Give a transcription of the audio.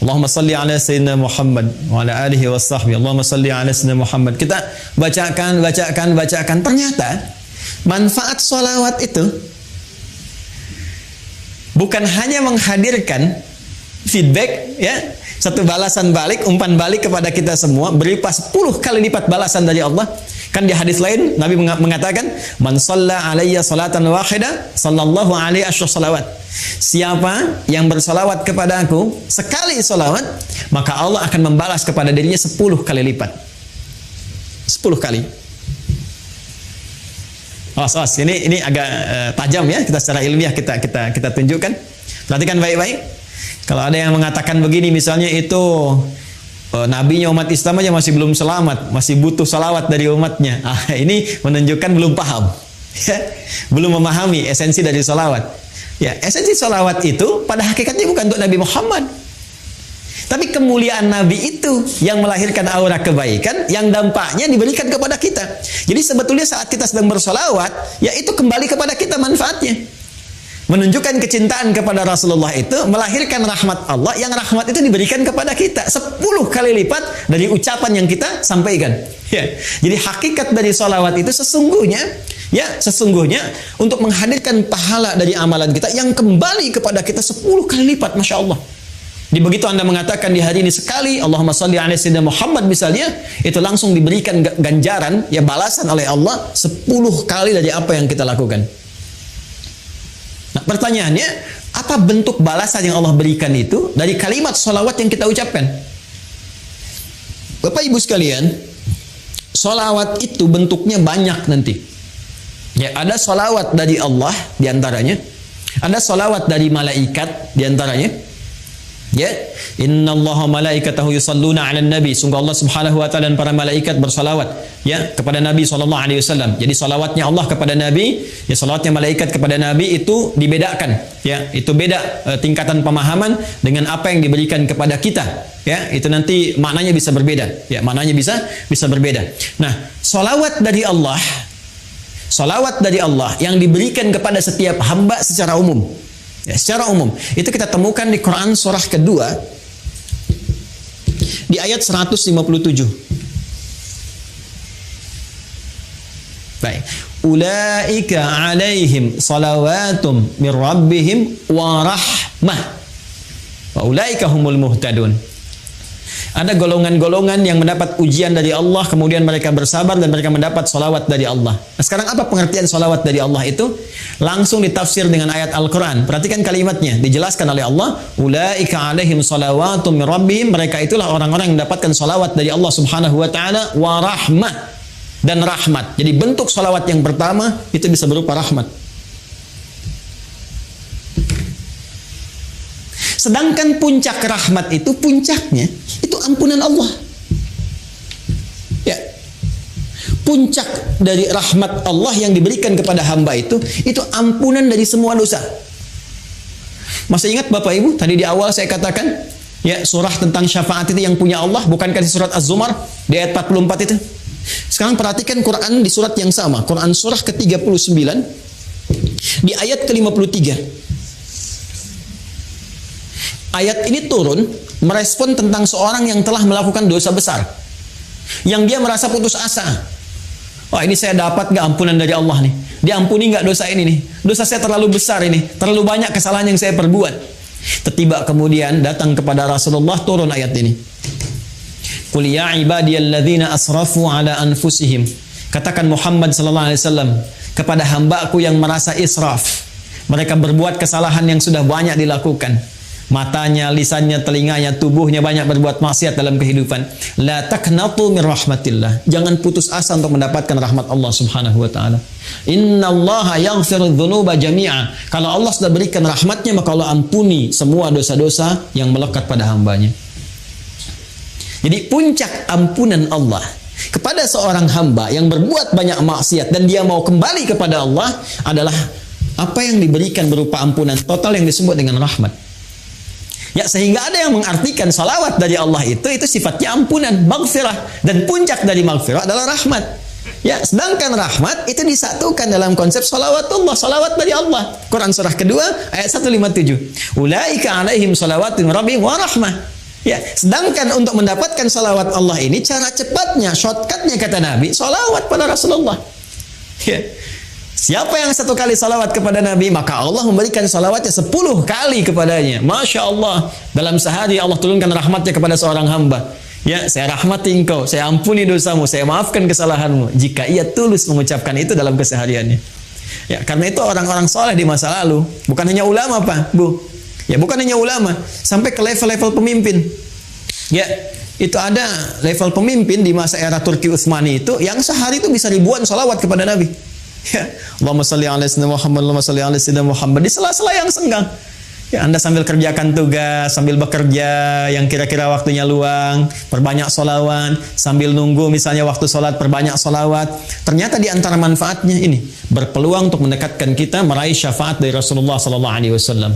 Allahumma salli ala sayyidina Muhammad wa ala alihi wa sahbihi. Allahumma salli ala sayyidina Muhammad. Kita bacakan. Ternyata manfaat sholawat itu bukan hanya menghadirkan feedback, ya, satu balasan balik, umpan balik kepada kita semua, berupa 10 kali lipat balasan dari Allah. Kan di hadis lain Nabi mengatakan, man shalla alayya salatan wahida sallallahu alaihi asyra salawat. Siapa yang bersalawat kepada aku sekali salawat, maka Allah akan membalas kepada dirinya 10 kali lipat. 10 kali. Awas, ini agak tajam ya, kita secara ilmiah kita tunjukkan. Perhatikan baik-baik. Kalau ada yang mengatakan begini, misalnya itu nabinya umat Islam aja masih belum selamat, masih butuh salawat dari umatnya. Ini menunjukkan belum paham, ya, belum memahami esensi dari salawat. Ya, esensi salawat itu pada hakikatnya bukan untuk Nabi Muhammad, tapi kemuliaan Nabi itu yang melahirkan aura kebaikan yang dampaknya diberikan kepada kita. Jadi sebetulnya saat kita sedang bersalawat, ya itu kembali kepada kita manfaatnya. Menunjukkan kecintaan kepada Rasulullah itu melahirkan rahmat Allah, yang rahmat itu diberikan kepada kita 10 kali lipat dari ucapan yang kita sampaikan. Ya. Jadi hakikat dari salawat itu sesungguhnya untuk menghadirkan pahala dari amalan kita yang kembali kepada kita 10 kali lipat, Masya Allah. Di begitu Anda mengatakan di hari ini sekali Allahumma shalli ala sayyidina Muhammad misalnya, itu langsung diberikan ganjaran, ya, balasan oleh Allah 10 kali dari apa yang kita lakukan. Nah, pertanyaannya, apa bentuk balasan yang Allah berikan itu dari kalimat sholawat yang kita ucapkan? Bapak Ibu sekalian, sholawat itu bentuknya banyak nanti. Ya, ada sholawat dari Allah diantaranya, ada sholawat dari malaikat diantaranya. Ya, innallaha malaikatahu yusalluna 'alan nabi. Sungguh Allah Subhanahu wa taala dan para malaikat bersalawat, ya, kepada Nabi sallallahu alaihi wasallam. Jadi salawatnya Allah kepada Nabi, ya, salawatnya malaikat kepada Nabi itu dibedakan, ya. Itu beda tingkatan pemahaman dengan apa yang diberikan kepada kita, ya. Itu nanti maknanya bisa berbeda, ya, maknanya bisa berbeda. Nah, salawat dari Allah yang diberikan kepada setiap hamba secara umum. Ya, secara umum itu kita temukan di Quran surah kedua di ayat 157. Baik. Ulaika alaihim salawatum mir rabbihim wa rahmah wa ulaika humul muhtadun. Ada golongan-golongan yang mendapat ujian dari Allah, kemudian mereka bersabar dan mereka mendapat salawat dari Allah. Nah, sekarang apa pengertian salawat dari Allah itu? Langsung ditafsir dengan ayat Al-Quran. Perhatikan kalimatnya, dijelaskan oleh Allah, ulaika alaihim salawatum min rabbihim. Mereka itulah orang-orang yang mendapatkan salawat dari Allah Subhanahu wa taala, wa rahmah, dan rahmat. Jadi bentuk salawat yang pertama itu bisa berupa rahmat. Sedangkan puncak rahmat itu, puncaknya itu ampunan Allah. Ya. Puncak dari rahmat Allah yang diberikan kepada hamba itu ampunan dari semua dosa. Masih ingat Bapak Ibu, tadi di awal saya katakan, ya, surah tentang syafaat itu yang punya Allah, bukankah di surat Az-Zumar di ayat 44 itu? Sekarang perhatikan Quran di surat yang sama, Quran surah ke-39 di ayat ke-53. Ayat ini turun merespon tentang seorang yang telah melakukan dosa besar, yang dia merasa putus asa. Wah, ini saya dapat nggak ampunan dari Allah nih? Diampuni nggak dosa ini nih? Dosa saya terlalu besar ini, terlalu banyak kesalahan yang saya perbuat. Tiba kemudian datang kepada Rasulullah turun ayat ini. Qul ya ibadiyalladzina asrafu ala anfusihim. Katakan Muhammad sallallahu alaihi wasallam kepada hamba-Ku yang merasa israf. Mereka berbuat kesalahan yang sudah banyak dilakukan. Matanya, lisannya, telinganya, tubuhnya banyak berbuat maksiat dalam kehidupan. La taqnatu min rahmatillah. Jangan putus asa untuk mendapatkan rahmat Allah Subhanahu wa taala. Innallaha yaghfiru dzunuba jami'a. Kalau Allah sudah berikan rahmatnya, maka Allah ampuni semua dosa-dosa yang melekat pada hambanya. Jadi puncak ampunan Allah kepada seorang hamba yang berbuat banyak maksiat dan dia mau kembali kepada Allah adalah apa yang diberikan berupa ampunan total yang disebut dengan rahmat. Ya, sehingga ada yang mengartikan salawat dari Allah itu sifatnya ampunan, maghfirah, dan puncak dari maghfirah adalah rahmat. Ya, sedangkan rahmat itu disatukan dalam konsep salawatullah, salawat dari Allah. Quran surah kedua ayat 157. Ulaika alaihim salawatun rabbihim wa rahmah. Ya, sedangkan untuk mendapatkan salawat Allah ini cara cepatnya, shortcutnya kata Nabi, salawat pada Rasulullah. Ya. Siapa yang 1 kali salawat kepada Nabi, maka Allah memberikan salawatnya 10 kali kepadanya. Masya Allah, dalam sehari Allah turunkan rahmatnya kepada seorang hamba. Ya, saya rahmati engkau, saya ampuni dosamu, saya maafkan kesalahanmu. Jika ia tulus mengucapkan itu dalam kesehariannya. Ya, karena itu orang-orang soleh di masa lalu, bukan hanya ulama Pak, Bu. Ya, bukan hanya ulama, sampai ke level-level pemimpin. Ya, itu ada level pemimpin di masa era Turki Utsmani itu yang sehari itu bisa ribuan salawat kepada Nabi. Ya, Allahumma shalli ala sayyidina Muhammad, Allahumma shalli ala sayyidina Muhammad di sela-sela yang senggang. Ya, Anda sambil kerjakan tugas, sambil bekerja yang kira-kira waktunya luang, perbanyak salawat, sambil nunggu misalnya waktu sholat, perbanyak salawat. Ternyata di antara manfaatnya ini berpeluang untuk mendekatkan kita meraih syafaat dari Rasulullah sallallahu alaihi wasallam.